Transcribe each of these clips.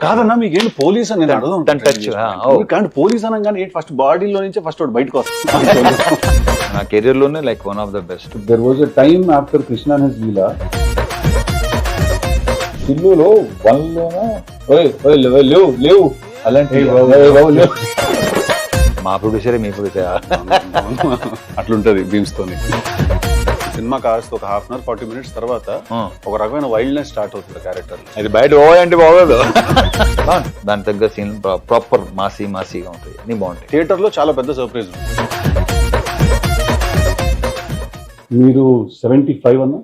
కాదన్నా మీకేంటి పోలీస్ అని నేను అడగను టచ్ కానీ పోలీస్ అనగానే ఏంటి ఫస్ట్ బాడీలో నుంచే ఫస్ట్ ఒకటి బయటకు వస్తుంది నా కెరీర్ లోనే like one of the best. There was a time after Krishna and his Leela టిల్లులో లేవు లేవు అలాంటి మా ప్రొడ్యూసరే మీ ప్రొడ్యూసర్ అట్లుంటది బీమ్స్ తోని. సినిమా కాస్త ఒక హాఫ్ అన్ అవర్ 40 minutes తర్వాత ఒక రకమైన వైల్డ్నెస్ స్టార్ట్ అవుతుంది క్యారెక్టర్. అది బయట పోవాలంటే బాగోదు. దాని తగ్గ సీన్ ప్రాపర్ మాసీగా ఉంటాయి, అన్ని బాగుంటాయి. థియేటర్ లో చాలా పెద్ద సర్ప్రైజ్. మీరు 75 అన్నా?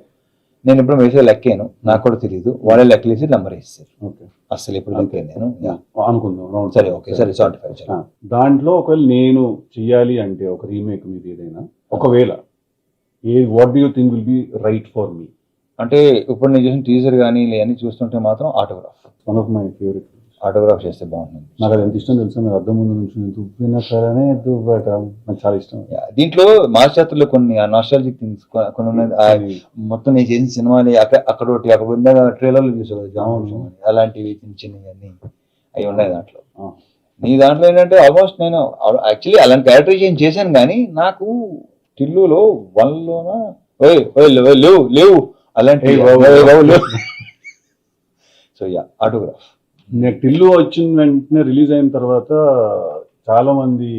నేను ఇప్పుడు వేసే లెక్కాను, నాకు కూడా తెలియదు. వాళ్ళే లెక్కలేసి నెంబర్ వేస్తారు. ఓకే, అసలు ఇప్పుడు లెక్కాను నేను అనుకుందాం. సరే ఓకే సరే 75. దాంట్లో ఒకవేళ నేను చెయ్యాలి అంటే ఒక రీమేక్ మీద ఏదైనా, ఒకవేళ what do you think will be right for me? అంటే ఇప్పుడు నేను చేసిన టీజర్ కానీ ఇవన్నీ చూస్తుంటే మాత్రం autograph one of my favourite. Autograph చేస్తే బాగుంటుంది. నాకు అది ఎంత ఇష్టం తెలుసా, మీరు అద్దం ముందు నుంచి దువ్విన సరే దువ్వట నాకు చాలా ఇష్టం. దీంట్లో మాస్టర్లో కొన్ని నాస్టాలజిక్ థింగ్స్ కొన్ని ఉన్నాయి. మొత్తం నేను చేసిన సినిమాని అక్కడ ట్రైలర్లు చూసాను జామం అలాంటివి చిన్న చిన్నవి అవి ఉన్నాయి దాంట్లో. నీ దాంట్లో ఏంటంటే ఆల్మోస్ట్ నేను యాక్చువల్లీ అలాంటి క్యారెక్టరైజేషన్ చేశాను, కానీ నాకు టిల్లులో లేవు అలాంటి సో యా ఆటోగ్రాఫ్. నేను టిల్లు వచ్చిన వెంటనే రిలీజ్ అయిన తర్వాత చాలా మంది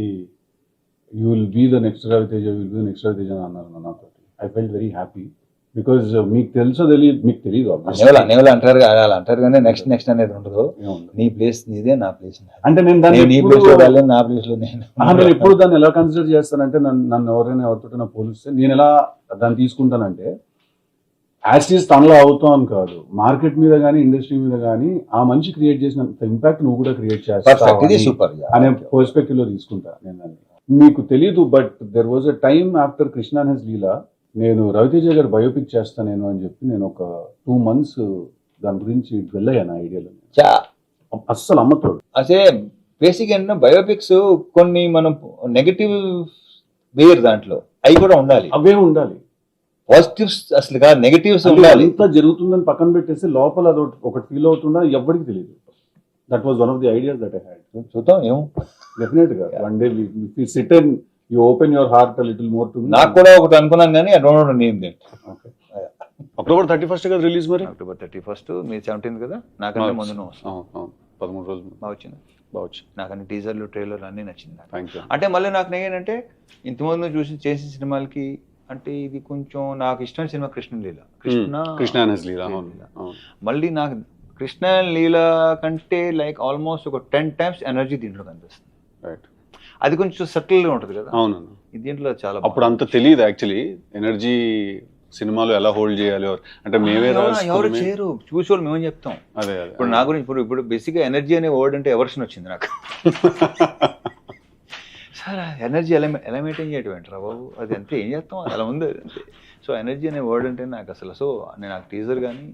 you will be the next Raviteja, అని అన్నారు నాతో. I felt very happy because మీకు తెలుసో తెలియదు, మీకు తెలియదు అంటారు కానీ నెక్స్ట్ అనేది ఉండదు. నీ ప్లేస్ నీదే, నా ప్లేస్ అంటే నేను నీ ప్లేస్ లో వెళ్ళాలి, నా ప్లేస్ లో నేను ఎప్పుడు దాన్ని ఎలా కన్సిడర్ చేస్తానంటే, నన్ను ఎవరితో పోలిస్తే నేను ఎలా దాన్ని తీసుకుంటానంటే, యాస్టీస్ తనలో అవుతాం కాదు, మార్కెట్ మీద కానీ ఇండస్ట్రీ మీద కానీ ఆ మనిషి క్రియేట్ చేసినంత ఇంపాక్ట్ నువ్వు కూడా క్రియేట్ చేస్తావు అనే పర్స్పెక్టివ్ లో తీసుకుంటా నేను దాన్ని. మీకు తెలీదు, but there was a time after Krishna and his Leela నేను రవితేజ గారు బయోపిక్ చేస్తాను నేను అని చెప్పి నేను ఒక 2 months దాని గురించి వెళ్ళాను ఐడియాలో. అస్సలు అమ్మతోడు. అదే బేసిక్ ఏంటంటే బయోపిక్స్ కొన్ని మనం నెగటివ్ వేరు దాంట్లో అవి కూడా ఉండాలి, అవే ఉండాలి. పాజిటివ్స్ అసలు కాదు, నెగటివ్స్ ఉండాలి. ఎంత జరుగుతుందని పక్కన పెట్టేసి లోపల అది ఒకటి ఫీల్ అవుతుందా ఎవరికి తెలియదు. That was one of the ideas that I had. చూద్దాం ఏమో, డెఫినెట్ గా one day we sit and you open your heart a little more to me. నాకు కూడా ఒకటి అనుకున్నాను కానీ I don't no name that. October 31st కదా రిలీజ్ మరి? October 31st, మీరు 17th కదా, నాకంటే ముందు 13 రోజులు బాగా వచ్చింది. బావచ్చు. నాకు అన్ని టీజర్లు ట్రైలర్లు అన్నీ నచ్చింది. Thank you. అంటే మళ్ళీ నాకు ఏంటంటే ఇంతకుముందు చేసిన సినిమాలకి అంటే ఇది కొంచెం నాకు ఇష్టమైన సినిమా కృష్ణ అండ్ హిస్ లీలా. మళ్ళీ నాకు కృష్ణ లీల కంటే లైక్ ఆల్మోస్ట్ ఒక 10 times ఎనర్జీ దీంట్లో కనిపిస్తుంది. రైట్, అది కొంచెం సటిల్ గా ఉంటుంది కదా. అవును, దీంట్లో చాలా అప్పుడు అంత తెలియదు యాక్చువల్లీ ఎనర్జీ సినిమాలో ఎలా హోల్డ్ చేయాలి అంటే మేమే ఎవరు చేయరు, చూసేవాళ్ళు మేమేం చెప్తాం. అదే ఇప్పుడు నా గురించి ఇప్పుడు బేసిక్ గా ఎనర్జీ అనే వర్డ్ అంటే ఎవర్షన్ వచ్చింది నాకు. సార్ ఎనర్జీ ఎలా మెయింటైన్ చేయటం ఏంటరా బాబు, అది అంతే, ఏం చేస్తాం, అలా ఉంది అంతే. సో ఎనర్జీ అనే వర్డ్ అంటే నాకు అసలు, సో నేను నాకు టీజర్ కానీ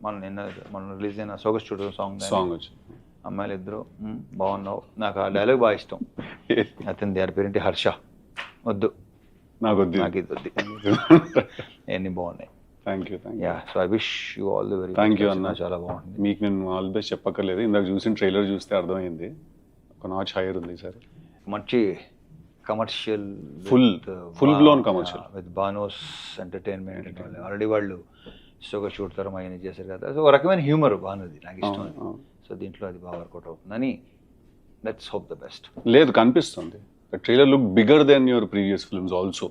మనం రిలీజ్ అయిన సోగస్ చూడడం సాంగ్ వచ్చింది, అమ్మాయిలు ఇద్దరు బాగున్నావు, నాకు ఆ డైలాగ్ బాగా ఇష్టం. అతని దాని పేరేంటి, హర్ష, వద్దు నాకు ఇది వద్దు, అన్నీ బాగున్నాయి. Thank you. So I wish you all the very. Thank you అన్న, చాలా బాగుంది. మీకు నేను ఆల్ బెస్ట్ చెప్పక్కర్లేదు, ఇందాక చూసిన ట్రైలర్ చూస్తే అర్థమైంది, ఒక నాచ్ హైయర్ ఉంది సార్. మంచి commercial, full blown commercial with bonus entertainment. Already వాళ్ళు షోగా చూడతారు అవన్నీ చేశారు కదా, సో ఒక రకమైన హ్యూమర్ బాగున్నది, నాకు ఇష్టం. సో దీంట్లో అది బాగా వర్కౌట్ అవుతుందని లెట్స్ హోప్ ద బెస్ట్. లేదు, కనిపిస్తుంది. The trailer looked bigger than your previous films also.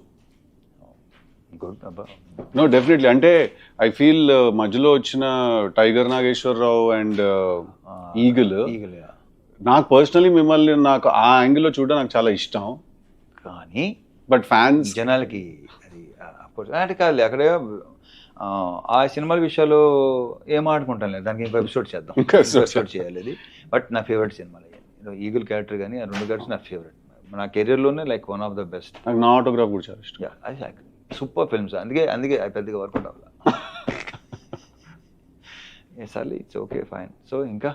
Good. No, definitely. అంటే I feel మధ్యలో వచ్చిన టైగర్ నాగేశ్వరరావు అండ్ ఈగల్ నాకు పర్సనలీ మిమ్మల్ని నాకు ఆ యాంగిల్లో చూడడం నాకు చాలా ఇష్టం, కానీ బట్ ఫ్యాన్స్ జనాలకి అది అంటే కాదు. అక్కడే ఆ సినిమాల విషయాలు ఏం ఆడుకుంటాం లేదు, దానికి ఇంకో ఎపిసోడ్ చేద్దాం, ఎపిసోడ్ చేయాలి అది. బట్ నా ఫేవరెట్ సినిమాలు ఈగల్ క్యారెక్టర్ కానీ ఆ 2 క్యారెక్టర్స్ నా ఫేవరెట్. నా కెరీర్లోనే like one of the best. నాకు నా ఆటోగ్రాఫ్ కూడా చాలా ఇష్టం. అది సూపర్ ఫిల్మ్స్, అందుకే అది పెద్దగా వర్కౌట్ అవ్వాలి. సార్లీ ఇట్స్ ఓకే ఫైన్. సో ఇంకా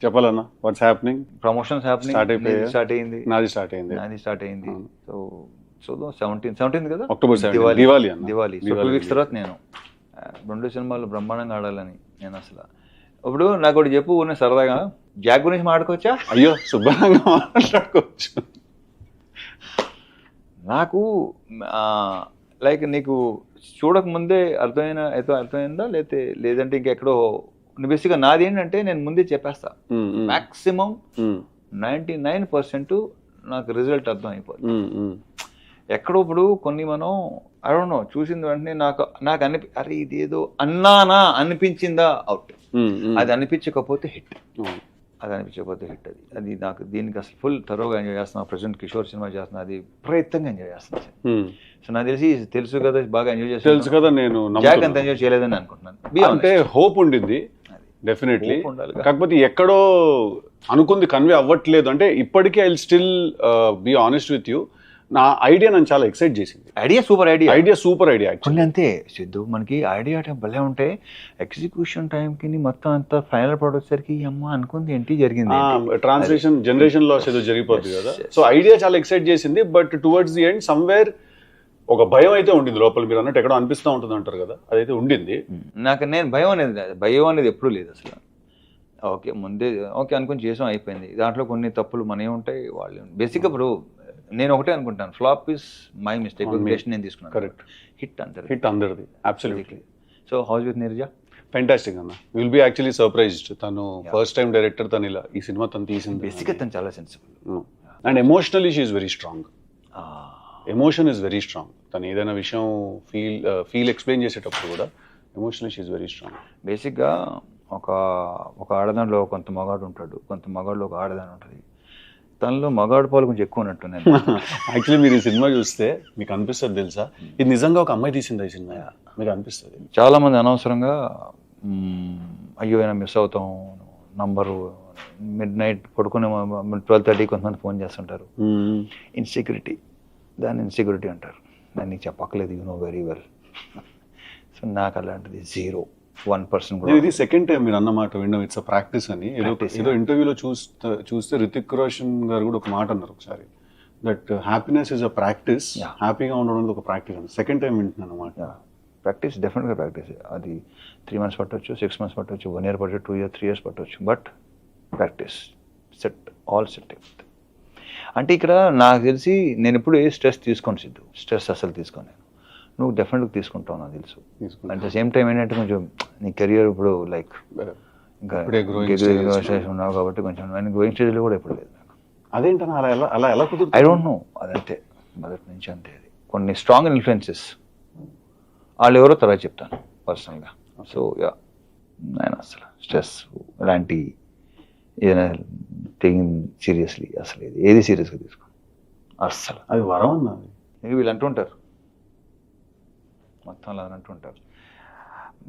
చెప్పాలన్నా, what's happening? Promotions happening. Start అయింది. నాది స్టార్ట్ అయింది. సో 17th కదా, October 17. దివాళీ. సో 2 weeks తర్వాత నేను 2 సినిమాలు బ్రహ్మాండంగా ఆడాలని నేను అసలు. ఇప్పుడు నాకు ఒకటి చెప్పు, సరదాగా జాక్ గురించి మాట్లాడుకోవచ్చా? అయ్యో శుభ్రంగా మాట్లాడుకోవచ్చు. నాకు లైక్ నీకు చూడకముందే అర్థమైందా లేదంటే ఇంకెక్కడో బేసిక్గా నాది ఏంటంటే నేను ముందే చెప్పేస్తా. మ్యాక్సిమం 99% నాకు రిజల్ట్ అర్థం అయిపోతుంది. ఎక్కడో ఇప్పుడు కొన్ని మనం ఐ డోంట్ నో చూసిన వెంటనే నాకు అరే ఇదేదో అన్నానా అనిపించిందా అవుట్, అది అనిపించకపోతే హిట్, అది నాకు దీనికి అసలు ఫుల్ థరోగా ఎంజాయ్ చేస్తున్నా. ప్రజెంట్ కిషోర్ సినిమా చేస్తున్నా, అది ప్రయత్నంగా ఎంజాయ్ చేస్తున్నాను. సో నాకు తెలుసు కదా బాగా ఎంజాయ్ చేస్తాను. తెలుసు కదా, నేను జాక్ అంత ఎంజాయ్ చేయలేదని అనుకుంటున్నాను. అంటే హోప్ ఉండింది డెఫినెట్లీ, కాకపోతే ఎక్కడో అనుకుంది కన్వే అవ్వట్లేదు. అంటే ఇప్పటికీ I will still be honest with you, నా ఐడియా నన్ను చాలా ఎక్సైట్ చేసింది. Idea super idea actually. అంతే సిద్ధు, మనకి ఐడియా టైం భలే ఉంటే ఎగ్జిక్యూషన్ టైంకి మొత్తం అంతా ఫైనల్ ప్రోడక్ట్ సరికి అమ్మ అనుకుంది ఏంటి జరిగింది, ట్రాన్స్లేషన్ జనరేషన్ లాస్ ఏదో జరిగిపోతుంది కదా. సో ఐడియా చాలా ఎక్సైట్ చేసింది, but towards the end somewhere ఒక భయం అయితే ఉండింది లోపల. మీరు అన్నట్టు ఎక్కడో అనిపిస్తూ ఉంటుంది అంటారు కదా, అదైతే ఉండింది. నేను భయం అనేది ఎప్పుడూ లేదు అసలు. ముందే అనుకుని చేసాం అయిపోయింది. దాంట్లో కొన్ని తప్పులు మనమే ఉంటాయి, వాళ్ళు బేసిక్గా. ఇప్పుడు నేను ఒకటే అనుకుంటాను, ఫ్లాప్ ఇస్ మై మిస్టేక్, నేను తీసుకున్నాను. కరెక్ట్. హిట్ అందరిది absolutely. So how's with Neeraja fantastic అన్న. Will be actually surprised. తను ఫస్ట్ టైం డైరెక్టర్, తను ఇలా ఈ సినిమా తను తీసింది. బేసిక్గా తను చాలా sensible and emotionally she is very strong. Emotion is very strong. తను ఏదైనా విషయం ఫీల్ ఎక్స్ప్లెయిన్ చేసేటప్పుడు కూడా emotionally she is very strong. బేసిక్గా ఒక ఆడదానిలో కొంత మగాడు ఉంటాడు, కొంత మగాడులో ఒక ఆడదాని ఉంటుంది. తనలో మగాడు పాలు కొంచెం ఎక్కువ ఉన్నట్టు. యాక్చువల్లీ మీరు ఈ సినిమా చూస్తే మీకు అనిపిస్తుంది తెలుసా, ఇది నిజంగా ఒక అమ్మాయి తీసిందా ఈ సినిమా, మీకు అనిపిస్తుంది. చాలా మంది అనవసరంగా అయ్యో అయినా మిస్ అవుతాం నంబరు, మిడ్ నైట్ పడుకునే 12:30 కొంతమంది ఫోన్ చేస్తుంటారు. ఇన్సెక్యూరిటీ, దాన్ని ఇన్సెక్యూరిటీ అంటారు. నేను నీకు చెప్పక్కలేదు, you know very well. So నాకు అలాంటిది 0-1% కూడా. ఇది సెకండ్ టైం మీరు అన్నమాట విన్నాం, ఇట్స్ అ ప్రాక్టీస్ అని. ఏదో ఇంటర్వ్యూలో చూస్తే రితిక్ రోషన్ గారు కూడా ఒక మాట అన్నారు ఒకసారి, that happiness is a practice, హ్యాపీగా ఉండడం ఒక ప్రాక్టీస్ అని. సెకండ్ టైం వింటున్నాను అన్నమాట. ప్రాక్టీస్, డెఫినెట్గా ప్రాక్టీస్. అది 3 months పట్టవచ్చు, 6 months పట్టవచ్చు, 1 year పట్టవచ్చు, 2 years 3 years పట్టవచ్చు, బట్ ప్రాక్టీస్ ఆల్ సెట్. అంటే ఇక్కడ నాకు తెలిసి నేను ఎప్పుడు ఏ స్ట్రెస్ తీసుకోను సిద్ధు, స్ట్రెస్ అసలు తీసుకోను నేను. నువ్వు డెఫినెట్గా తీసుకుంటావు నాకు తెలుసు. అట్ ద సేమ్ టైం ఏంటంటే కొంచెం నీ కెరియర్ ఇప్పుడు లైక్ ఇంకా ఉన్నావు కాబట్టి కొంచెం గ్రోయింగ్ స్టేజ్లో కూడా ఎప్పుడు లేదు నాకు. అదేంటన్నా అలా ఎలా కుదురుతుంది? ఐ డోంట్ నో, అదంతే మొదటి నుంచి అంతే. అది కొన్ని స్ట్రాంగ్ ఇన్ఫ్లుయెన్సెస్ వాళ్ళు ఎవరో తర్వాత చెప్తాను పర్సనల్గా. సో నేను అసలు స్ట్రెస్ ఇలాంటి ఏదైనా సీరియస్లీ అసలు ఏది సీరియస్గా తీసుకో అస్సలు. అది వరం అన్నది. వీళ్ళు అంటుంటారు మొత్తం అలా అంటుంటారు.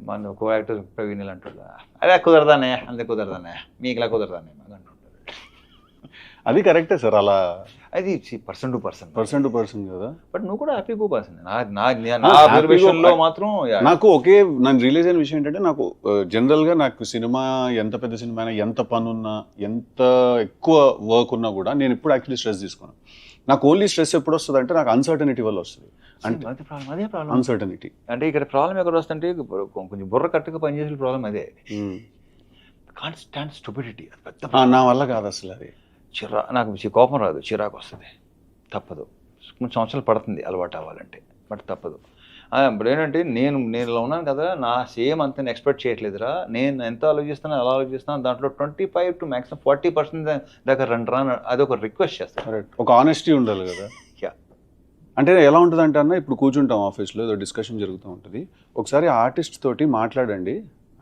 మన కో యాక్టర్ ప్రవీణ్ ఇలా అంటుంటా, అదే కుదరదానే, అంతే కుదరదానే, మీకు ఇలా కుదరదానే అని అంటుంటారు. అది కరెక్టే సార్, అలా అది పర్సన్ టు పర్సన్ కదా. బట్ నువ్వు కూడా హ్యాపీ గో పర్సన్. విషయంలో మాత్రం నాకు నన్ను రియలైజ్ అయిన విషయం ఏంటంటే, నాకు జనరల్గా నాకు సినిమా ఎంత పెద్ద సినిమా అయినా, ఎంత పని ఉన్నా, ఎంత ఎక్కువ వర్క్ ఉన్నా కూడా నేను ఇప్పుడు యాక్చువల్లీ స్ట్రెస్ తీసుకున్నాను. నాకు ఓన్లీ స్ట్రెస్ ఎప్పుడు వస్తుంది అంటే నాకు అన్సర్టనిటీ వల్ల వస్తుంది. అదే ప్రాబ్లం, అన్సర్టనిటీ. అంటే ఇక్కడ ప్రాబ్లం ఎక్కడ వస్తుంటే కొంచెం బుర్ర కట్టుగా పనిచేసే ప్రాబ్లం అదే. కాన్స్టాంట్ స్టూపిడిటీ, అది పెద్ద నా వల్ల కాదు అసలు. అది నాకు కోపం రాదు, చిరాకు వస్తుంది, తప్పదు. కొన్ని సంవత్సరాలు పడుతుంది అలవాటు అవ్వాలంటే, బట్ తప్పదు. ఇప్పుడు ఏంటంటే నేను ఇలా ఉన్నాను కదా, నా సేమ్ అంత ఎక్స్పెక్ట్ చేయట్లేదురా, నేను ఎంత ఆలోచిస్తాను అలా ఆలోచిస్తాను, దాంట్లో 25 to maximum 40% దాకా రండి, అదొక రిక్వెస్ట్ చేస్తాను. ఒక ఆనెస్టీ ఉండాలి కదా. అంటే ఎలా ఉంటుంది అంటే అన్న, ఇప్పుడు కూర్చుంటాం ఆఫీస్లో, ఏదో డిస్కషన్ జరుగుతూ ఉంటుంది, ఒకసారి ఆర్టిస్ట్ తోటి మాట్లాడండి,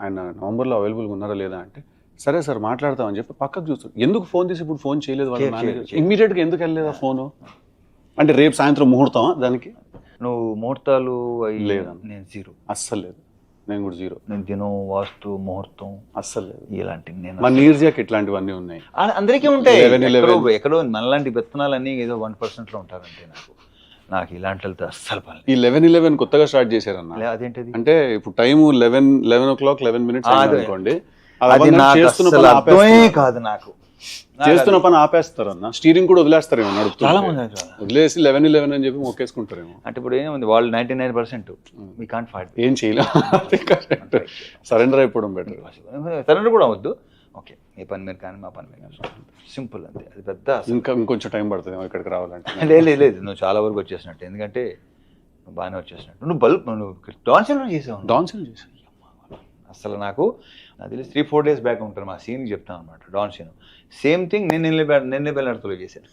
ఆయన నవంబర్లో అవైలబుల్గా ఉన్నారా లేదా అంటే, సరే సార్ మాట్లాడతామని చెప్పి పక్కకు చూస్తాడు. ఎందుకు ఫోన్ తీసి ఇప్పుడు ఫోన్ చేయలేదు వాళ్ళ మేనేజర్, ఇమ్మీడియట్గా ఎందుకు వెళ్ళలేదా ఫోను అంటే, రేపు సాయంత్రం ముహూర్తం దానికి నువ్వు ముహూర్తాలు లేదా? నేను 0, అస్సలు లేదు. నేను కూడా 0. నేను దినం, వాస్తు, ముహూర్తం అస్సలు లేదు. ఇలాంటివి నేను మన నీర్జాకి ఇట్లాంటివన్నీ ఉన్నాయి, అందరికీ ఉంటాయి. ఎక్కడో మనలాంటి విత్తనాలన్నీ ఏదో 1%లో ఉంటారంటే నాకు ఇలాంటి అస్సలు పని. ఈ 11 కొత్తగా స్టార్ట్ చేశారన్న. అదేంటది అంటే ఇప్పుడు టైం 11 o'clock 11 minutes అనుకోండి, కాదు నాకు చేస్తున్న పని ఆపేస్తారన్న, స్టీరింగ్ కూడా వదిలేస్తారేమో, నడుపుతారు వదిలేసి 11 అని చెప్పి మొక్కేసుకుంటారేమో. అంటే ఇప్పుడు ఏముంది, వాళ్ళు 99% we can't fight, ఏం చేయలేం, సరెండర్ అయిపోవడం బెటర్. సరెండర్ కూడా అవద్దు. ఓకే, మీ పని మీరు కానీ మా పని మీరు కానీ, సింపుల్ అంతే. అది పెద్ద ఇంకొంచెం టైం పడుతుంది ఇక్కడికి రావాలంటే. లేదు నువ్వు చాలా వరకు వచ్చేసినట్టు, ఎందుకంటే నువ్వు బాగానే వచ్చేసినట్టు. నువ్వు డాన్స్ సినిమా చేసావు. డాన్స్ చేసాను అసలు నాకు తెలిసి 3-4 days బ్యాక్ ఉంటాను మా సీన్కి చెప్తాను అనమాట. డాన్ సీన్ సేమ్ థింగ్ నేను నిన్నే బెల్లర్తో చేశాను.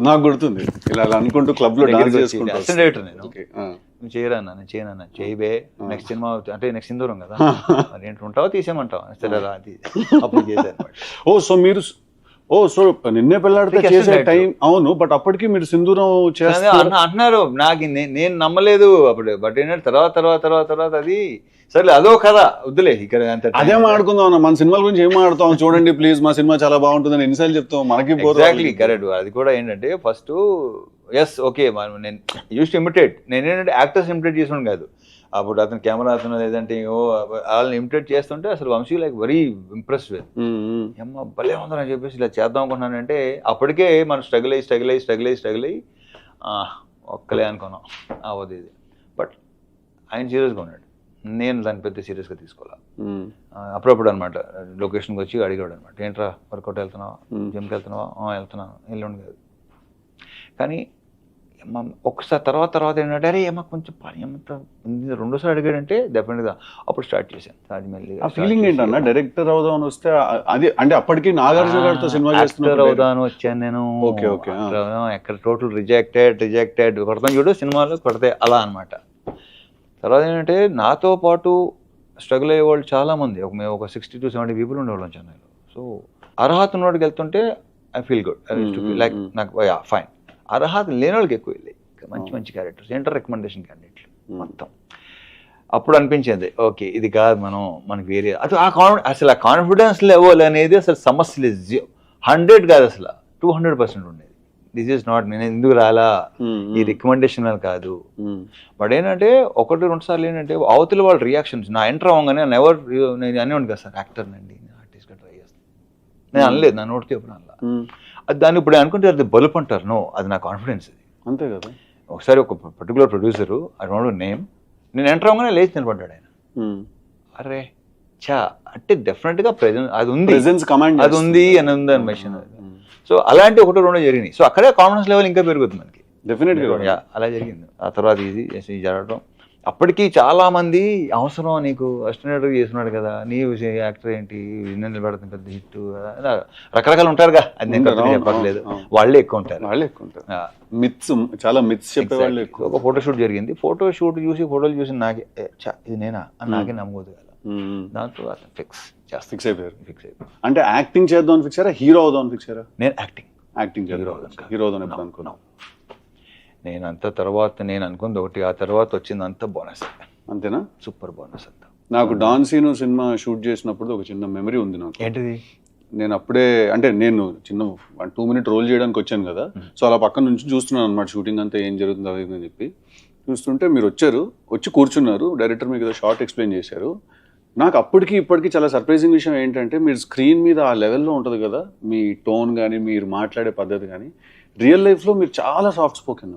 నాకు గుర్తుంది, ఇలా అనుకుంటూ క్లబ్ లో డాన్స్ చేసుకుంటూ. అసిస్టెంట్ డైరెక్టర్ నేను. నువ్వు చేయరా అన్న, నేను చేయనన్నా, చేయబే నెక్స్ట్ సినిమా అంటే నెక్స్ట్ సింధూరం కదా, మరి ఏంటి ఉంటావా తీసేయమంటావా, సరే రా అది అప్పుడు చేశాను. సో నిన్నే పెళ్ళాడితే చేసే టైం. అవును, బట్ అప్పటికి మీరు సింధూరం అంటున్నారు. నాకు నేను నమ్మలేదు అప్పుడు, బట్ ఏంటంటే తర్వాత అది సరే అదో కదా వద్దులే ఇక్కడ అదే మాట్లాడుకుందాం. మన సినిమాల గురించి ఏం మాట్లాడతాం, చూడండి ప్లీజ్ మా సినిమా చాలా బాగుంటుందని ఎన్నిసార్లు చెప్తాం, మనకి ఎగ్జాక్ట్లీ కరెక్ట్. అది కూడా ఏంటంటే ఫస్ట్ ఎస్ ఓకే నేను యూస్ టు ఇమిటేట్, నేను ఏంటంటే యాక్టర్స్ ఇమిటేట్ చేసాను కాదు. అప్పుడు అతను కెమెరా అతను లేదంటే వాళ్ళని ఇమిటేట్ చేస్తుంటే అసలు Vamsi like very impressed with అమ్మ భలే ఉందని చెప్పేసి ఇలా చేద్దాం అనుకున్నానంటే అప్పటికే మనం స్ట్రగుల్ అయ్యి ఒక్కలే అనుకున్నాం అవ్వదు ఇది. బట్ ఆయన సీరియస్గా ఉన్నాడు, నేను దాన్ని పెద్ద సీరియస్గా తీసుకోవాలి. అప్పుడప్పుడు అనమాట లొకేషన్కి వచ్చి అడిగాడు అనమాట, ఏంట్రా వర్కౌట్ వెళ్తున్నావా, జిమ్కి వెళ్తున్నావా, వెళ్తున్నాను ఎల్లుండి కాదు. కానీ ఒకసారి తర్వాత ఏంటంటే అరే ఏమో కొంచెం పని ఏమంతా రెండోసారి అడిగాడంటే డెఫినెట్గా అప్పుడు స్టార్ట్ చేశాను. అది మెల్లిగా ఫీలింగ్ ఏంటన్నా డైరెక్టర్ అవుదామని వస్తే అది అంటే అప్పటికి నాగార్జున గారితో సినిమా యాక్టర్ అవుదామని వచ్చాను నేను. ఎక్కడ టోటల్ రిజెక్టెడ్ కొడతాను చూడు సినిమాలు కొడితే అలా అనమాట. తర్వాత ఏంటంటే నాతో పాటు స్ట్రగుల్ అయ్యే వాళ్ళు చాలామంది, మేము ఒక 60 to 70 people ఉండేవాళ్ళం చెన్నైలో. సో అర్హత ఉన్నోడికి వెళ్తుంటే ఐ ఫీల్ గుడ్, లైక్ నాకు ఫైన్. అర్హత లేని వాళ్ళకి ఎక్కువ వెళ్ళాయి మంచి క్యారెక్టర్స్, ఏంటో రికమెండేషన్ క్యాండిడేట్లు మొత్తం. అప్పుడు అనిపించింది ఓకే ఇది కాదు మనకి వేరే అది అసలు ఆ కాన్ఫిడెన్స్ లెవెల్ అనేది అసలు సమస్య లేదు. 100 కాదు అసలు 200% ఉండేది. దిస్ ఈస్ నాట్ నేను ఎందుకు రాలా ఈ రికమెండేషన్ అని కాదు. బట్ ఏంటంటే 1-2 సార్లు ఏంటంటే అవతల వాళ్ళ రియాక్షన్స్ నా ఎంటర్ అవ్వగానే నేను అనేవాడిని కదా సార్ యాక్టర్ నండి ఆర్టిస్ట్గా ట్రై చేస్తాను, నేను అనలేదు, నా నోటితో ఎప్పుడు అనలా. అది దాన్ని ఇప్పుడు అనుకుంటే అది బలుపు అంటారు, నో అది నా కాన్ఫిడెన్స్. అది అంతే కదా. ఒకసారి ఒక particular producer I don't no name, నేను ఎంటర్ అవ్వగానే లేచి నిలబడ్డాడు ఆయన. అరే చా అంటే డెఫినెట్గా ప్రెజెన్స్ అది ఉంది అని ఉంది అని మెషిన్. సో అలాంటి 1-2 జరిగినాయి. సో అక్కడే కాన్ఫిడెన్స్ లెవెల్ ఇంకా పెరుగుతుంది మనకి డెఫినెట్గా. అలా జరిగింది. ఆ తర్వాత ఇది జరగడం అప్పటికి చాలా మంది అవసరం నీకు అసిస్టెంట్ చేస్తున్నాడు కదా, నీ యాక్టర్ ఏంటి నిలబడుతుంది పెద్ద హిట్, రకరకాలు ఉంటారుగా, అది నేను చెప్పట్లేదు, వాళ్ళే ఎక్కువ ఉంటారు. మిత్స్ చాలా మిత్స్ చెప్పేవాళ్ళు. ఒక ఫోటోషూట్ జరిగింది, ఫోటోలు చూసి నాకే ఇది నేనా అని నాకే నమ్మకూడదు కదా. దాంతో అతను ఫిక్స్ అయిపోయారు. అంటే యాక్టింగ్ చేద్దాం ఫిక్స్ అయ్యారా, హీరో అవుదాం ఫిక్స్ అయ్యారా? నేను యాక్టింగ్ హీరో అవుదాం ఎప్పుడు అనుకున్నాను నేను. అంత తర్వాత నేను అనుకుంది ఒకటి, ఆ తర్వాత వచ్చింది అంత బోనస్. అంతేనా? సూపర్ బోనస్ అంతా. నాకు డాన్ సీను సినిమా షూట్ చేసినప్పుడు ఒక చిన్న మెమరీ ఉంది నాకు. ఏంటిది? నేను అప్పుడే అంటే నేను చిన్న 1-2 minute రోల్ చేయడానికి వచ్చాను కదా, సో అలా పక్కన నుంచి చూస్తున్నాను అనమాట షూటింగ్ అంతా ఏం జరుగుతుందో అది అని చెప్పి చూస్తుంటే మీరు వచ్చి కూర్చున్నారు, డైరెక్టర్ మీకు ఏదో షార్ట్ ఎక్స్ప్లెయిన్ చేశారు. నాకు అప్పటికి ఇప్పటికీ చాలా సర్ప్రైజింగ్ విషయం ఏంటంటే మీరు స్క్రీన్ మీద ఆ లెవెల్లో ఉంటుంది కదా మీ టోన్ కానీ మీరు మాట్లాడే పద్ధతి కానీ, రియల్ లైఫ్లో మీరు చాలా సాఫ్ట్ స్పోకెన్.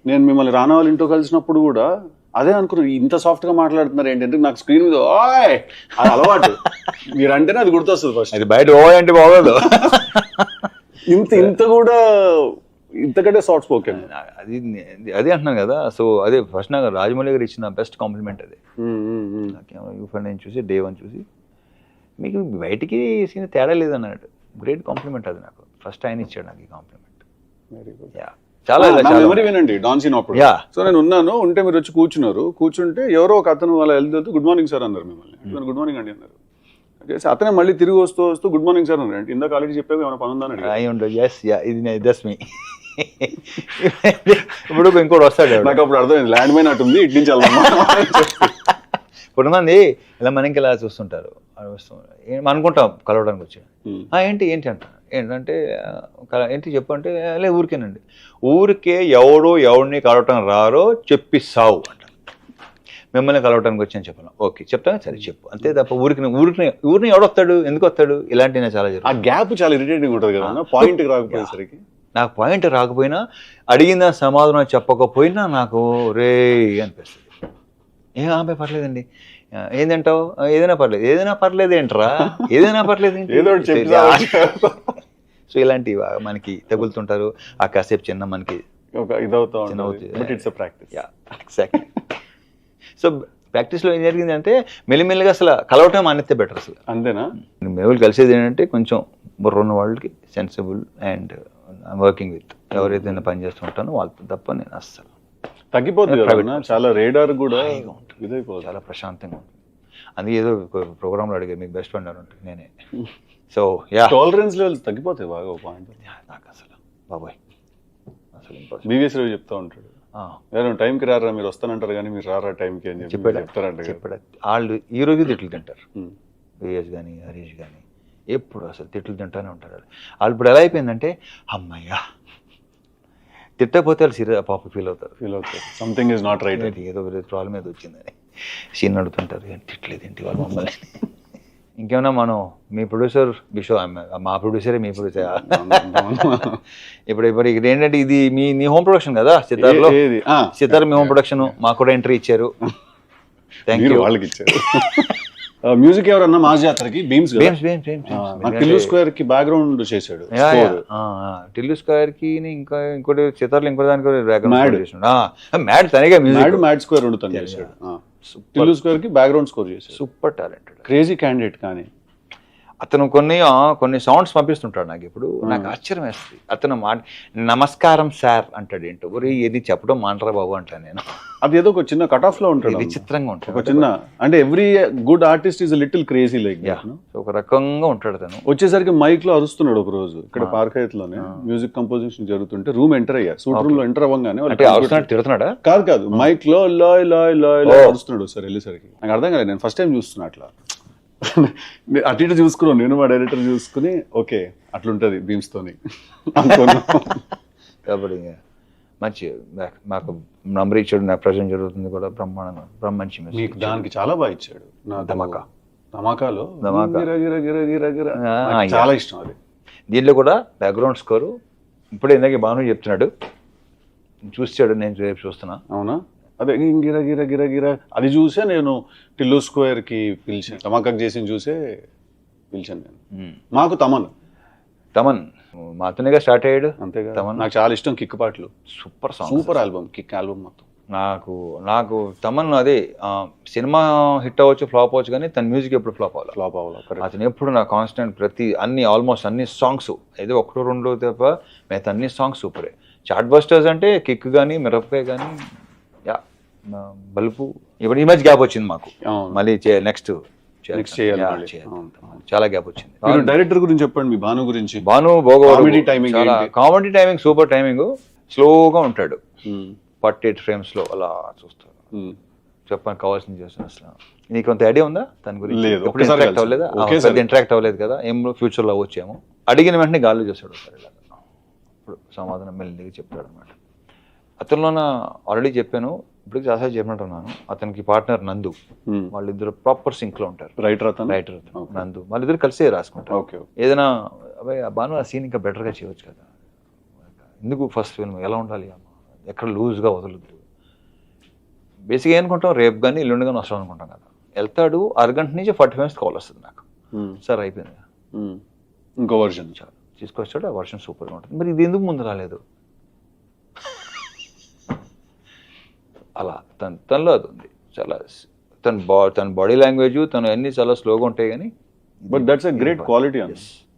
నేను మిమ్మల్ని రానా వాళ్ళ ఇంట్లో కలిసినప్పుడు కూడా అదే అనుకున్నాను, ఇంత సాఫ్ట్గా మాట్లాడుతున్నారు ఏంటంటే నాకు స్క్రీన్ మీద ఓయ్ అది అలవాటు, మీరు అంటేనే అది గుర్తొస్తుంది ఫస్ట్. అది బయట ఓయ్ అంటే బాగోదు, ఇంత కూడా ఇంతకంటే సాఫ్ట్ స్పోకెన్. అదే అంటున్నాను కదా. సో అదే ఫస్ట్ నాకు రాజమౌళి గారు ఇచ్చిన బెస్ట్ కాంప్లిమెంట్ అదే. నేను చూసి డే 1 చూసి మీకు బయటికి సీన్ తేడా లేదన్నాడు, గ్రేట్ కాంప్లిమెంట్ అది నాకు. ఫస్ట్ ఆయన ఇచ్చాడు నాకు ఈ కాంప్లిమెంట్. చాలా మెమరీ వినండి డాన్ సీన్ అప్పుడు. సో నేను ఉంటే మీరు వచ్చి కూర్చుంటే ఎవరో ఒక అతను వాళ్ళ వెళ్తూ గుడ్ మార్నింగ్ సార్ అన్నారు మిమ్మల్ని. గుడ్ మార్నింగ్ అండి అన్నారు. అతనే మళ్ళీ తిరిగి వస్తూ గుడ్ మార్నింగ్ సార్ అన్నారు. ఇందాక ఆల్రెడీ చెప్పావు ఏమైనా పని ఉందని. ఇప్పుడు ఇంకోటి వస్తాడు, నాకు అప్పుడు అర్థమైంది ల్యాండ్ మైన్ అటుంది ఇటు నుంచి వెళ్దాం. కొంతమంది ఇలా మనకి ఇలా చూస్తుంటారు, అనుకుంటాం కలవడానికి వచ్చి ఏంటి అంటారు. ఏంటంటే ఏంటి చెప్పు అంటే లే ఊరికేనండి. ఊరికే ఎవడిని కలవటం రారో చెప్పిస్తావు అంటారు. మిమ్మల్ని కలవటానికి వచ్చి అని చెప్పాను, ఓకే చెప్తాను సరే చెప్పు అంతే తప్ప ఊరిని ఎవడొస్తాడు, ఎందుకు వస్తాడు, ఇలాంటివి చాలా జరుగుతుంది. ఆ గ్యాప్ చాలా ఇరిటేటింగ్ ఉంటుంది కదా, పాయింట్ రాకపోయేసరికి. నాకు పాయింట్ రాకపోయినా అడిగిన సమాధానం చెప్పకపోయినా నాకు రే అనిపిస్తుంది. ఏం ఆమె పర్లేదండి ఏం తింటావు ఏదైనా పర్లేదు ఏంట్రా ఏదైనా పర్లేదు ఏంటి? ఏదో ఒకటి చెప్పి సో ఇలాంటివి మనకి తగులుతుంటారు. ఆ కాసేపు చిన్న మనకి ఒక ఇదవుతా ఉంటుంది. But it's practice. Exactly. So ప్రాక్టీస్లో ఏం జరిగింది అంటే మెల్లిమెల్లిగా అసలు కలవటం మానేస్తే బెటర్. అసలు అంతేనా? మేము కలిసేది ఏంటంటే కొంచెం బుర్ర ఉన్న వాళ్ళకి సెన్సిబుల్ అండ్ వర్కింగ్ విత్ ఎవరైతే నేను పని చేస్తుంటానో వాళ్ళతో తప్ప నేను అస్సలు తగ్గిపోతుంది కదా, చాలా రేడార్ కూడా ఇదైపోతుంది, చాలా ప్రశాంతంగా ఉంటుంది. అందుకే ఏదో ప్రోగ్రాంలో అడిగారు మీకు బెస్ట్ ఫ్రెండ్ అని ఉంటుంది నేనే. సో యా టాలరెన్స్ లెవెల్స్ తగ్గిపోతాయి బాగా. ఒక పాయింట్ నాకు అసలు బాబాయ్ అసలు బీవీఎస్ రవి చెప్తా ఉంటాడు, టైంకి రారా మీరు వస్తానంటారు కానీ మీరు రారా టైంకి అని చెప్పి చెప్తారంట. వాళ్ళు ఈ రోజు తిట్లు తింటారు, విఎస్ కానీ హరీష్ కానీ ఎప్పుడు అసలు తిట్లు తింటానే ఉంటారు. వాళ్ళు ఇప్పుడు ఎలా అయిపోయిందంటే అమ్మయ్యా తిట్టకపోతే వాళ్ళు సీరియస్ పాప ఫీల్ అవుతారు సంథింగ్ ఇస్ నాట్ రైట్, ఏదో ప్రాబ్లం ఏదో వచ్చిందని సీన్ అడుగుతుంటారు. తిట్టలేదు ఏంటి వాళ్ళు మమ్మల్ని. ఇంకేమన్నా మనం మీ ప్రొడ్యూసర్ బిషో మా ప్రొడ్యూసరే మీ ప్రొడ్యూసర్ ఇప్పుడు ఇక్కడ ఏంటంటే ఇది మీ హోమ్ ప్రొడక్షన్ కదా సితార్లో. సితార్ మీ హోమ్ ప్రొడక్షన్ మాకు కూడా ఎంట్రీ ఇచ్చారు. Thank you. వాళ్ళకి ఇచ్చారు. మ్యూజిక్ ఎవరన్నా మా జాతరకి బీమ్స్ టిల్లు స్క్వేర్ కి బ్యాక్గ్రౌండ్ చేశాడు. టిల్లు స్క్వేర్ కి ఇంకా ఇంకోటి సితార్లో ఇంకో దానికి మ్యాడ్ తనగా మ్యాడ్ స్క్వేర్ ఉండుతాను చేశాడు. టిల్లు స్క్వేర్ కి బ్యాక్గ్రౌండ్ స్కోర్ చేశాడు. Super talented crazy candidate. కానీ అతను కొన్ని సౌండ్స్ పంపిస్తుంటాడు నాకు. ఇప్పుడు నాకు ఆశ్చర్యం వేస్తుంది. అతను నమస్కారం సార్ అంటాడు. ఏంటో ఒరే ఏది చెప్పడం మాంటరా బాబు అంటాను నేను. అది ఏదో ఒక చిన్న కట్ ఆఫ్ లో ఉంటాడు, విచిత్రంగా ఉంటాడు. ఒక చిన్న అంటే every good artist is little crazy like ఒక రకంగా ఉంటాడు. తను వచ్చేసరికి మైక్ లో అరుస్తున్నాడు ఒక రోజు ఇక్కడ పార్క్ లోనే మ్యూజిక్ కంపోజిషన్ జరుగుతుంటే రూమ్ ఎంటర్ అయ్యా. సూట్ రూమ్ లో ఎంటర్ అవ్వగానే తిడుతున్నాడా? కాదు మైక్ లో లాయ్ లాయ్ లాయ్ లాయ్ అరుస్తున్నాడు. సార్ వెళ్ళేసరికి నాకు అర్థం కాలేదు. నేను ఫస్ట్ టైం చూస్తున్నా అట్లా. అటు ఇటు చూసుకున్నాను నేను, మా డైరెక్టర్ చూసుకుని ఓకే అట్లుంటది బీమ్స్ తోని అనుకున్నాను. కాబట్టి మంచి మాకు నంబర్ ఇచ్చాడు. నాకు ప్రజెంట్ జరుగుతుంది కూడా బ్రహ్మాండంగా మంచి మీకు దానికి చాలా బాగా ఇచ్చాడు. నా ధమాకాలో చాలా ఇష్టం అది. దీంట్లో కూడా బ్యాక్గ్రౌండ్ స్కోరు ఇప్పుడే ఇందాక భాను చెప్తున్నాడు, చూసాడు. నేను రేపు చూస్తున్నా. అవునా? అదే గిర గిర గిర గిర అది చూసే నేను టిల్లు స్క్వేర్ కి పిలిచాను. ధమాకాకు చేసి చూసే పిలిచాను నేను. మాకు తమన్ మాతోనేగా స్టార్ట్ అయ్యాడు. అంతేగా. నాకు చాలా ఇష్టం కిక్ పాటలు. సూపర్ ఆల్బమ్, కిక్ ఆల్బమ్ మొత్తం. నాకు తమన్ అదే సినిమా హిట్ అవ్వచ్చు ఫ్లాప్ అవ్వచ్చు కానీ తన మ్యూజిక్ ఎప్పుడు ఫ్లాప్ అవ్వాలి. అతను ఎప్పుడు నా కాన్స్టెంట్ ఆల్మోస్ట్ అన్ని సాంగ్స్ ఏదో ఒకటో రెండో తప్ప మిగతా అన్ని సాంగ్స్ సూపరే. చార్ట్ బస్టర్స్ అంటే కిక్ కానీ మిరపకాయ కానీ బల్బు. ఇప్పుడు ఈ మధ్య గ్యాప్ వచ్చింది మాకు, మళ్ళీ నెక్స్ట్ చాలా గ్యాప్ వచ్చింది. డైరెక్టర్ గురించి చెప్పండి, మీ భాను గురించి. Bhanu comedy timing super timing. స్లోగా ఉంటాడు, 48 frames లో అలా చూస్తాడు. చెప్పడానికి కావాల్సింది చేస్తాను. అసలు నీకు కొంత ఐడియా ఉందా దాని గురించి? ఇంటరాక్ట్ అవ్వలేదు కదా, ఏం ఫ్యూచర్లో వచ్చేమో. అడిగిన వెంటనే గాల్లో చేస్తాడు ఒకసారి. ఇప్పుడు సమాధానం మెల్లిగా చెప్తాడు అనమాట. అతనిలోన ఆల్రెడీ చెప్పాను, ఇప్పుడు చాలాసార్లు చెప్పినట్టున్నాను. అతనికి పార్ట్నర్ నందు, వాళ్ళిద్దరు ప్రాపర్ సింక్ లో ఉంటారు. రైటర్ నందు, వాళ్ళిద్దరు కలిసే రాసుకుంటారు. ఏదైనా అబ్బాయి బాను ఆ సీన్ ఇంకా బెటర్ గా చేయవచ్చు కదా, ఎందుకు ఫస్ట్ ఫిల్మ్ ఎలా ఉండాలి, ఎక్కడ లూజ్గా వదలద్దు. బేసిక్గా ఏమనుకుంటాం, రేపు కానీ ఎల్లుండి కానీ వస్తాం అనుకుంటాం కదా. వెళ్తాడు, అరగంట నుంచి 40 minutes కాల్ వస్తుంది నాకు. సార్ అయిపోయింది, ఇంకో వర్షన్ తీసుకొచ్చాడు. ఆ వర్షన్ సూపర్గా ఉంటుంది. మరి ఇది ఎందుకు ముందు రాలేదు? అలా తనలో అది ఉంది. చాలా తన బాడీ లాంగ్వేజ్ తను అన్ని చాలా స్లోగా ఉంటాయి కానీ but that's a great quality.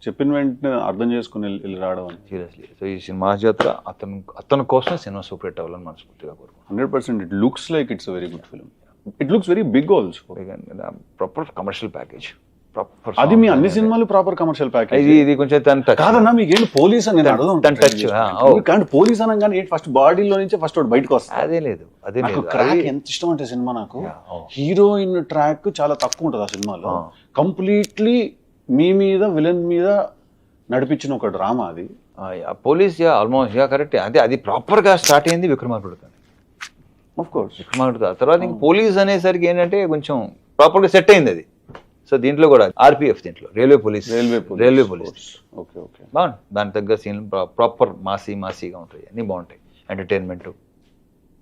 చెప్పిన వెంటనే అర్థం చేసుకుని వెళ్ళి రావడం. సీరియస్లీ. సో ఈ సినిమా జాతర అతని కోసం సినిమా సూపర్ హిట్ అవ్వాలని మనస్ఫూర్తిగా కోరుకుంటున్నాను. 100%. It looks like it's very good film. It looks very big also. Proper commercial package. అది మీ అన్ని సినిమాలు ప్రాపర్ కమర్షియల్ ప్యాకేజ్. ఇది కొంచెం తన కాదన్నా, మీకు ఏంటి పోలీస్ అని టచ్ పోలీస్ అనగానే ఫస్ట్ బాడీలో నుంచి ఫస్ట్ బయటకు వస్తుంది. అదే లేదు. క్రాక్ ఎంత ఇష్టం అంటే సినిమా నాకు. హీరోయిన్ ట్రాక్ చాలా తక్కువ ఉంటుంది ఆ సినిమాలో. కంప్లీట్లీ మీ మీద విలన్ మీద నడిపించిన ఒక డ్రామా అది. Police almost correct. అదే అది ప్రాపర్ గా స్టార్ట్ అయింది విక్రమార్కుడు. ఆఫ్ కోర్స్ విక్రమార్కుడు తర్వాత ఇంక పోలీస్ అనేసరికి ఏంటంటే కొంచెం ప్రాపర్ గా సెట్ అయింది అది. సో దీంట్లో కూడా ఆర్పిఎఫ్, దీంట్లో రైల్వే పోలీస్ బాగుంది. దాని తగ్గ సీన్లు ప్రాపర్ మాసీగా ఉంటాయి, అన్నీ బాగుంటాయి. ఎంటర్టైన్మెంట్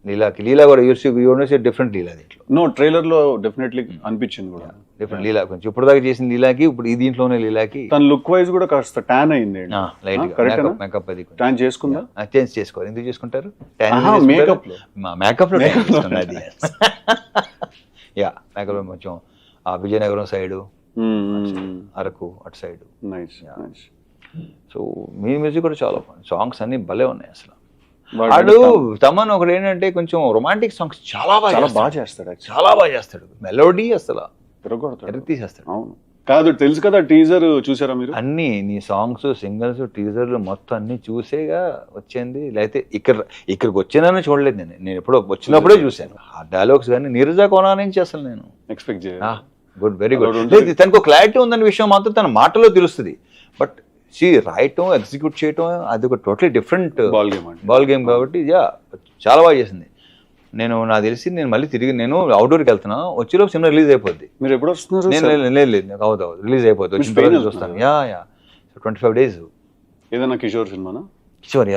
లీలా కూడా యూనివర్స్ డిఫరెంట్ లీలా దీంట్లో, నో ట్రైలర్ లో డెఫినెట్లీ అనిపించింది కూడా. డిఫరెంట్ లీలా కొంచెం ఇప్పుడు దాకా చేసిన లీలాకి ఇప్పుడు ఈ దీంట్లోనే లీలాకి తన లుక్ వైజ్ కూడా కాస్త ట్యాన్ అయింది. లైట్ కరెక్ట్ మేకప్ అది ట్యాన్ చేసుకుందా? చేంజ్ చేసుకోవాలి. ఎందుకు చేసుకుంటారు? మేకప్ లో మేకప్ లో అది యా మేకప్ లో కొంచెం ఆ విజయనగరం సైడ్, అరకు అటు సైడ్. Nice nice. సో మీ మ్యూజిక్ కూడా చాలా సాంగ్స్ అన్ని భలే ఉన్నాయి అసలు. వాడు తమన్ ఒకటి ఏంటంటే కొంచెం రొమాంటిక్ సాంగ్స్ చాలా బాగా చేస్తాడు, చాలా బాగా చేస్తాడు. మెలోడీ అసలు తిరగొడతాడు, తీసేస్తాడు. అవును కాదు తెలుసు కదా. టీజర్ చూసారా మీరు? అన్ని నీ సాంగ్స్, సింగిల్స్, టీజర్లు మొత్తం అన్ని చూసేగా వచ్చింది. లేకపోతే ఇక్కడికి వచ్చినానని చూడలేదు నేను ఎప్పుడో వచ్చినప్పుడే చూశాను ఆ డైలాగ్స్. కానీ నీరజా కోనా నుంచి అసలు నేను ఎక్స్పెక్ట్ గుడ్, వెరీ గుడ్. తనకు క్లారిటీ ఉందన్న విషయం మాత్రం తన మాటలో తెలుస్తుంది. బట్ రాయటం, ఎగ్జిక్యూట్ చేయటం అది ఒక టోటలీ డిఫరెంట్ బాల్ గేమ్ కాబట్టి చాలా బాగా చేసింది. నాకు తెలిసి నేను మళ్ళీ తిరిగి నేను అవుట్డోర్కి వెళ్తున్నా, వచ్చేలోపు సినిమా రిలీజ్ అయిపోద్ది. మీరు ఎప్పుడు వస్తున్నారు? నేను లేదు నాకు అవుతుంది రిలీజ్ అయిపోద్ది. వచ్చిన తర్వాత చూస్తాను. 25 days. ఏదైనా కిషోర్ సినిమానా? కిషోర్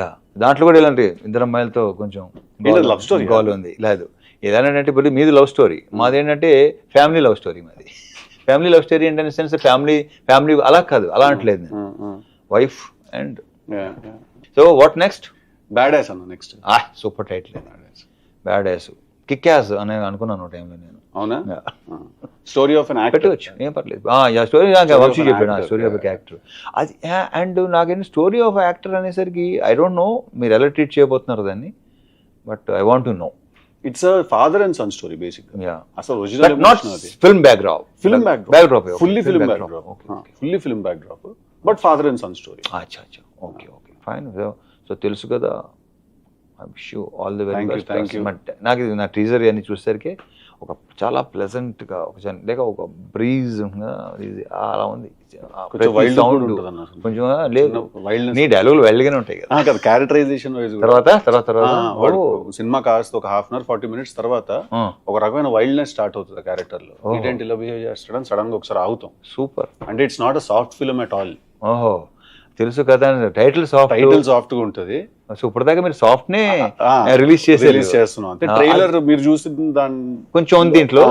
దాంట్లో కూడా ఇలాంటి ఇద్దరు అమ్మాయిలతో కొంచెం లవ్ స్టోరీ గోల్ ఉంది. లేదు ఏదంటే ఇప్పుడు మీది లవ్ స్టోరీ, మాది ఏంటంటే ఫ్యామిలీ లవ్ స్టోరీ. మాది ఫ్యామిలీ లవ్ స్టోరీ ఏంటంటే సెన్స్ ఫ్యామిలీ అలా కాదు, అలా అంటలేదు నేను. Wife and so what next? Bad ass అన్న next. Super title. Bad ass, kick ass అని అనుకున్నాను టైంలో నేను. అవునా? స్టోరీ ఆఫ్ అన్ యాక్టర్ పెట్టవచ్చు, ఏం పర్లేదు. స్టోరీ వంశీ చెప్పాడు, స్టోరీ ఆఫ్ యాక్టర్ అది. అండ్ నాకేంటి స్టోరీ ఆఫ్ యాక్టర్ అనేసరికి ఐ డోంట్ నో మీరు ఎలా ట్రీట్ చేయబోతున్నారు దాన్ని, but I want to know. It's a father and son story basic. అసలు original not film backdrop, fully film backdrop but father and son story. అచ్చా okay fine. So తెలుసు కదా. I wish you all the very best. నాకు నా teaser అన్ని చూసేసరికి ఒక చాలా ప్లెజెంట్ గా లేక ఒక బ్రీజ్ అలా ఉంది. కొంచెం లేదు, నీ డైలాగులు వైల్డ్ గానే ఉంటాయి కదా. క్యారెక్టరైజేషన్ తర్వాత సినిమా కాస్త ఒక 1/2 hour 40 minutes తర్వాత ఒక రకమైన వైల్డ్నెస్ స్టార్ట్ అవుతుంది క్యారెక్టర్ లో. ఏంటి ఇలా బిహేవ్ చేస్తాడని సడన్ గా ఒకసారి ఆగుతాం. సూపర్. అంటే it's not a soft film at all. ఓహో తెలుసు కదా. టైటిల్ సాఫ్ట్ గా ఉంటది. సో ఇప్పటిదాకా మీరు సాఫ్ట్ నే రిలీజ్ చేస్తున్నాం. అంటే ట్రైలర్ మీరు చూసిన దాన్ని కొంచెం ఉంది దీంట్లో,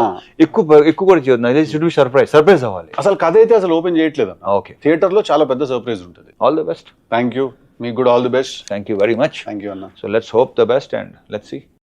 ఎక్కువ కూడా చేయొద్దు. సర్ప్రైజ్ అవ్వాలి. అసలు కథ అయితే అసలు ఓపెన్ చేయట్లేదు. ఓకే, థియేటర్ లో చాలా పెద్ద సర్ప్రైజ్ ఉంటుంది. All the best. Thank you. మీకు కూడా all the best. Thank you very much. Thank you అన్న. So let's hope the best and let's see.